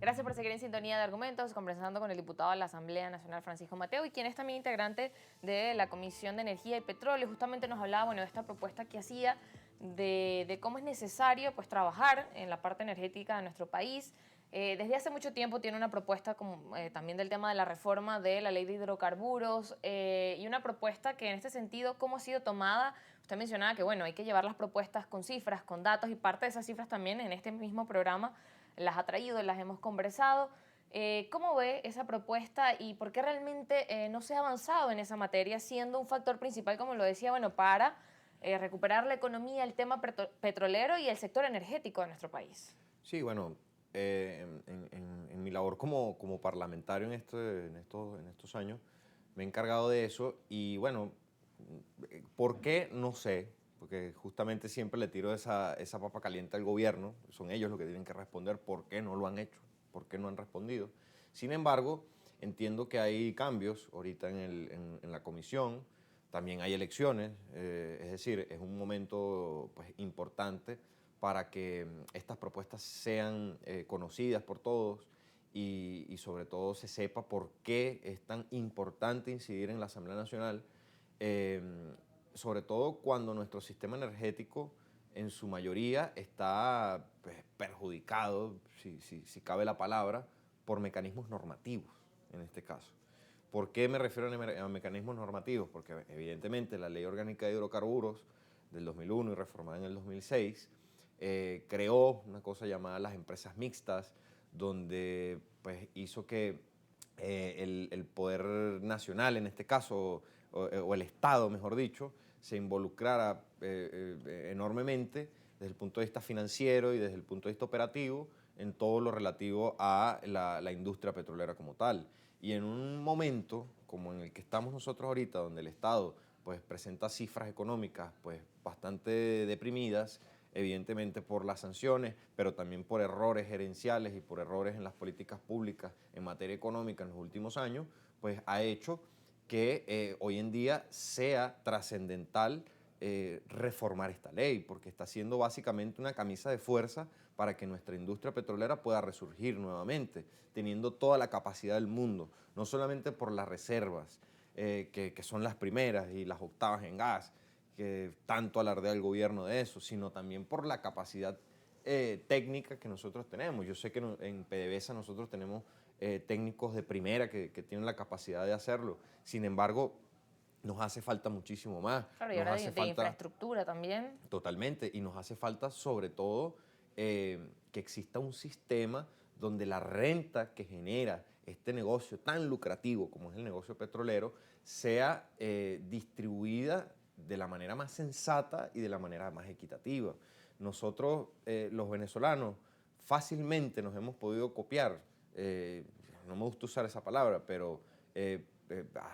Gracias por seguir en sintonía de Argumentos, conversando con el diputado de la Asamblea Nacional, Francisco Mateo, y quien es también integrante de la Comisión de Energía y Petróleo. Justamente nos hablaba, bueno, de esta propuesta que hacía de cómo es necesario pues trabajar en la parte energética de nuestro país. Desde hace mucho tiempo tiene una propuesta como, también del tema de la reforma de la ley de hidrocarburos y una propuesta que en este sentido, ¿cómo ha sido tomada? Usted mencionaba que, bueno, hay que llevar las propuestas con cifras, con datos, y parte de esas cifras también en este mismo programa las ha traído, las hemos conversado. ¿Cómo ve esa propuesta y por qué realmente no se ha avanzado en esa materia, siendo un factor principal, como lo decía, bueno, para recuperar la economía, el tema petrolero y el sector energético de nuestro país? Sí, bueno, en mi labor como parlamentario en estos años, me he encargado de eso y bueno, ¿por qué? No sé, porque justamente siempre le tiro esa papa caliente al gobierno, son ellos los que tienen que responder por qué no lo han hecho, por qué no han respondido. Sin embargo, entiendo que hay cambios ahorita en la comisión, también hay elecciones, es decir, es un momento pues, importante para que estas propuestas sean conocidas por todos y sobre todo se sepa por qué es tan importante incidir en la Asamblea Nacional, sobre todo cuando nuestro sistema energético en su mayoría está pues, perjudicado, si cabe la palabra, por mecanismos normativos en este caso. ¿Por qué me refiero a mecanismos normativos? Porque evidentemente la Ley Orgánica de Hidrocarburos del 2001 y reformada en el 2006 creó una cosa llamada las empresas mixtas, donde pues, hizo que el poder nacional, en este caso, o el Estado, mejor dicho, se involucrara enormemente desde el punto de vista financiero y desde el punto de vista operativo en todo lo relativo a la industria petrolera como tal. Y en un momento como en el que estamos nosotros ahorita, donde el Estado pues, presenta cifras económicas pues, bastante deprimidas, evidentemente por las sanciones, pero también por errores gerenciales y por errores en las políticas públicas en materia económica en los últimos años, pues ha hecho que hoy en día sea trascendental reformar esta ley, porque está siendo básicamente una camisa de fuerza para que nuestra industria petrolera pueda resurgir nuevamente, teniendo toda la capacidad del mundo, no solamente por las reservas, que son las primeras y las octavas en gas, que tanto alardea el gobierno de eso, sino también por la capacidad técnica que nosotros tenemos. Yo sé que en PDVSA nosotros tenemos técnicos de primera que tienen la capacidad de hacerlo. Sin embargo, nos hace falta muchísimo más. Claro, y Nos ahora hace de falta infraestructura también. totalmente y nos hace falta sobre todo que exista un sistema donde la renta que genera este negocio tan lucrativo como es el negocio petrolero sea distribuida de la manera más sensata y de la manera más equitativa. Nosotros, los venezolanos, fácilmente nos hemos podido copiar, no me gusta usar esa palabra, pero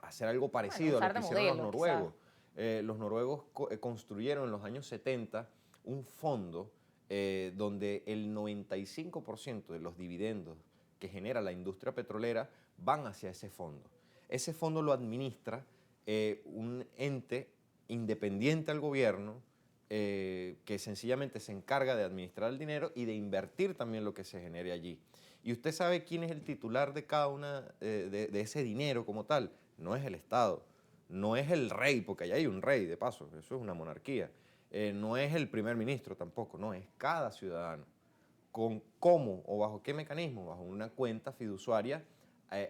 hacer algo Bueno, parecido a lo usar que de hicieron los modelo, quizás. noruegos. Los noruegos construyeron en los años 70 un fondo donde el 95% de los dividendos que genera la industria petrolera van hacia ese fondo. Ese fondo lo administra un ente independiente al gobierno que sencillamente se encarga de administrar el dinero y de invertir también lo que se genere allí. ¿Y usted sabe quién es el titular de cada una de ese dinero como tal? No es el Estado, no es el rey, porque allá hay un rey, de paso, eso es una monarquía. No es el primer ministro tampoco, no, es cada ciudadano. ¿Con cómo o bajo qué mecanismo? Bajo una cuenta fiduciaria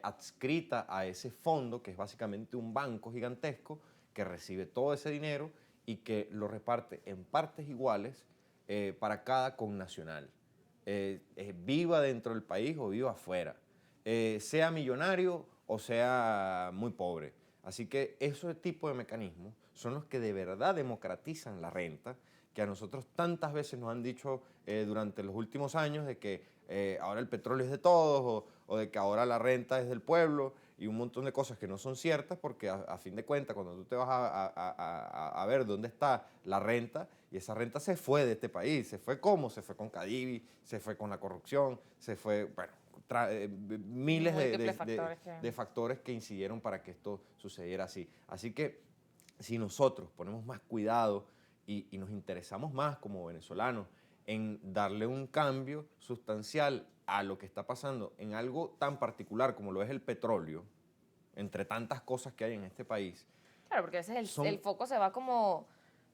adscrita a ese fondo, que es básicamente un banco gigantesco que recibe todo ese dinero y que lo reparte en partes iguales para cada connacional. Viva dentro del país o viva afuera, sea millonario o sea muy pobre. Así que esos tipos de mecanismos son los que de verdad democratizan la renta, que a nosotros tantas veces nos han dicho durante los últimos años de que ahora el petróleo es de todos o de que ahora la renta es del pueblo y un montón de cosas que no son ciertas porque a fin de cuentas cuando tú te vas a ver dónde está la renta y esa renta se fue de este país, se fue ¿cómo? Se fue con Cadivi, se fue con la corrupción, se fue, bueno, miles Múltiples factores que... de factores que incidieron para que esto sucediera así. Así que si nosotros ponemos más cuidado y nos interesamos más como venezolanos en darle un cambio sustancial a lo que está pasando en algo tan particular como lo es el petróleo, entre tantas cosas que hay en este país. Claro, porque a veces Son, el foco se va como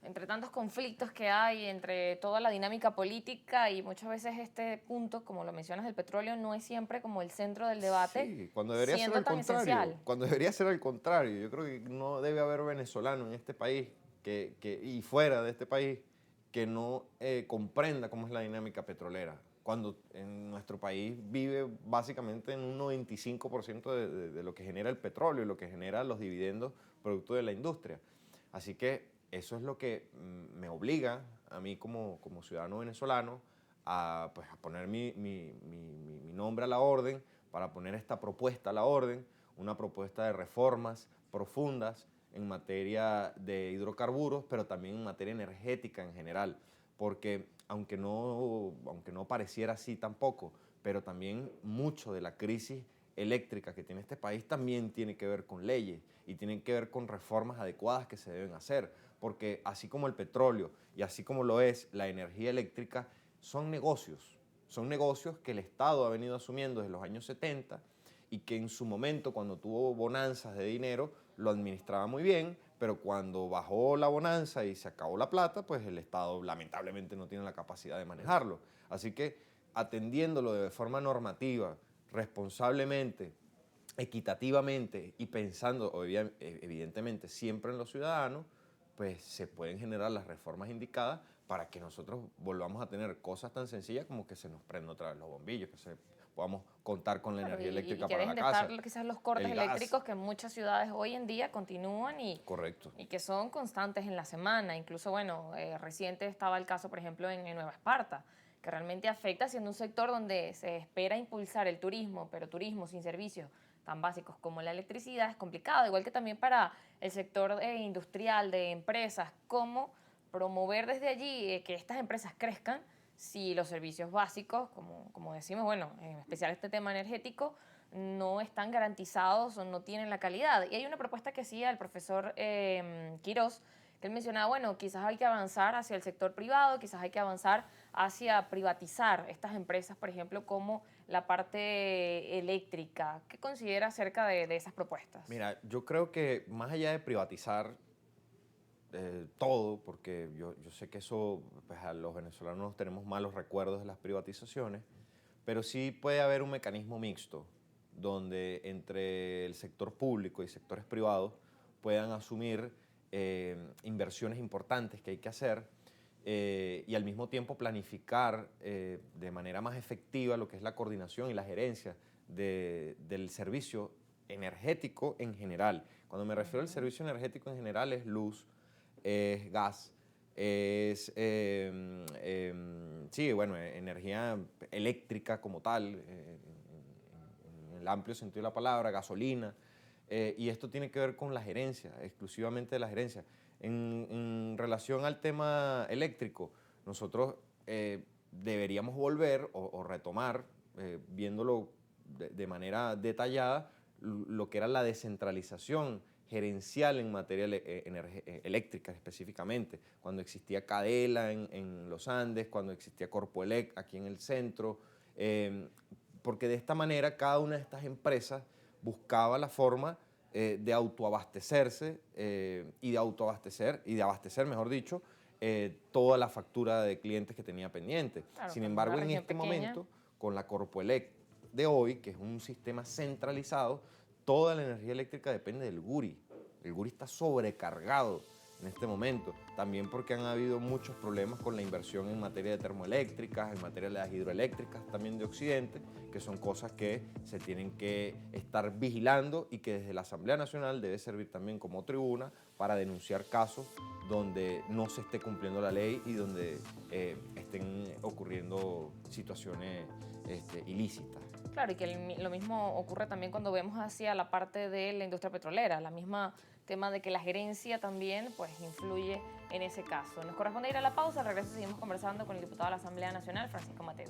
entre tantos conflictos que hay, entre toda la dinámica política y muchas veces este punto, como lo mencionas, del petróleo, no es siempre como el centro del debate, sí, cuando debería ser siendo al tan contrario, esencial. cuando debería ser al contrario. Yo creo que no debe haber venezolano en este país y fuera de este país que no comprenda cómo es la dinámica petrolera, cuando en nuestro país vive básicamente en un 95% de lo que genera el petróleo y lo que genera los dividendos producto de la industria. Así que eso es lo que me obliga a mí como ciudadano venezolano pues, a poner mi nombre a la orden, para poner esta propuesta a la orden, una propuesta de reformas profundas en materia de hidrocarburos, pero también en materia energética en general, porque aunque no pareciera así tampoco, pero también mucho de la crisis eléctrica que tiene este país también tiene que ver con leyes y tiene que ver con reformas adecuadas que se deben hacer, porque así como el petróleo y así como lo es la energía eléctrica, son negocios que el Estado ha venido asumiendo desde los años 70 y que en su momento, cuando tuvo bonanzas de dinero, lo administraba muy bien, pero cuando bajó la bonanza y se acabó la plata, pues el Estado lamentablemente no tiene la capacidad de manejarlo. Así que atendiéndolo de forma normativa, responsablemente, equitativamente y pensando evidentemente siempre en los ciudadanos, pues se pueden generar las reformas indicadas para que nosotros volvamos a tener cosas tan sencillas como que se nos prenda otra vez los bombillos, podamos contar con la Claro, energía y eléctrica que para dejen la de casa, estar quizás los cortes el gas. eléctricos que en muchas ciudades hoy en día continúan Correcto. y que son constantes en la semana. Incluso, bueno, reciente estaba el caso, por ejemplo, en Nueva Esparta, que realmente afecta siendo un sector donde se espera impulsar el turismo, pero turismo sin servicios tan básicos como la electricidad es complicado, igual que también para el sector industrial de empresas, cómo promover desde allí que estas empresas crezcan si los servicios básicos, como decimos, bueno, en especial este tema energético, no están garantizados o no tienen la calidad. Y hay una propuesta que hacía el profesor Quirós, que él mencionaba, bueno, quizás hay que avanzar hacia el sector privado, quizás hay que avanzar hacia privatizar estas empresas, por ejemplo, como la parte eléctrica. ¿Qué considera acerca de esas propuestas? Mira, yo creo que más allá de privatizar todo, porque yo sé que eso, pues a los venezolanos tenemos malos recuerdos de las privatizaciones, pero sí puede haber un mecanismo mixto donde entre el sector público y sectores privados puedan asumir inversiones importantes que hay que hacer y al mismo tiempo planificar de manera más efectiva lo que es la coordinación y la gerencia del servicio energético en general. Cuando me refiero al servicio energético en general es luz, es gas, es, sí, bueno, energía eléctrica como tal, en el amplio sentido de la palabra, gasolina, y esto tiene que ver con la gerencia, exclusivamente de la gerencia. En relación al tema eléctrico, nosotros deberíamos volver o retomar, viéndolo de manera detallada, lo que era la descentralización gerencial en materia eléctrica específicamente, cuando existía Cadela en los Andes, cuando existía Corpoelec aquí en el centro, porque de esta manera cada una de estas empresas buscaba la forma de autoabastecerse y de abastecer, mejor dicho, toda la factura de clientes que tenía pendiente. Claro, Sin como una embargo, en región este pequeña. momento, con la Corpoelec de hoy, que es un sistema centralizado, toda la energía eléctrica depende del Guri. El Guri está sobrecargado en este momento, también porque han habido muchos problemas con la inversión en materia de termoeléctricas, en materia de las hidroeléctricas también de Occidente, que son cosas que se tienen que estar vigilando y que desde la Asamblea Nacional debe servir también como tribuna para denunciar casos donde no se esté cumpliendo la ley y donde estén ocurriendo situaciones ilícitas. Claro, y que lo mismo ocurre también cuando vemos hacia la parte de la industria petrolera, la misma tema de que la gerencia también pues influye en ese caso. Nos corresponde ir a la pausa, al regreso seguimos conversando con el diputado de la Asamblea Nacional, Francisco Mateus.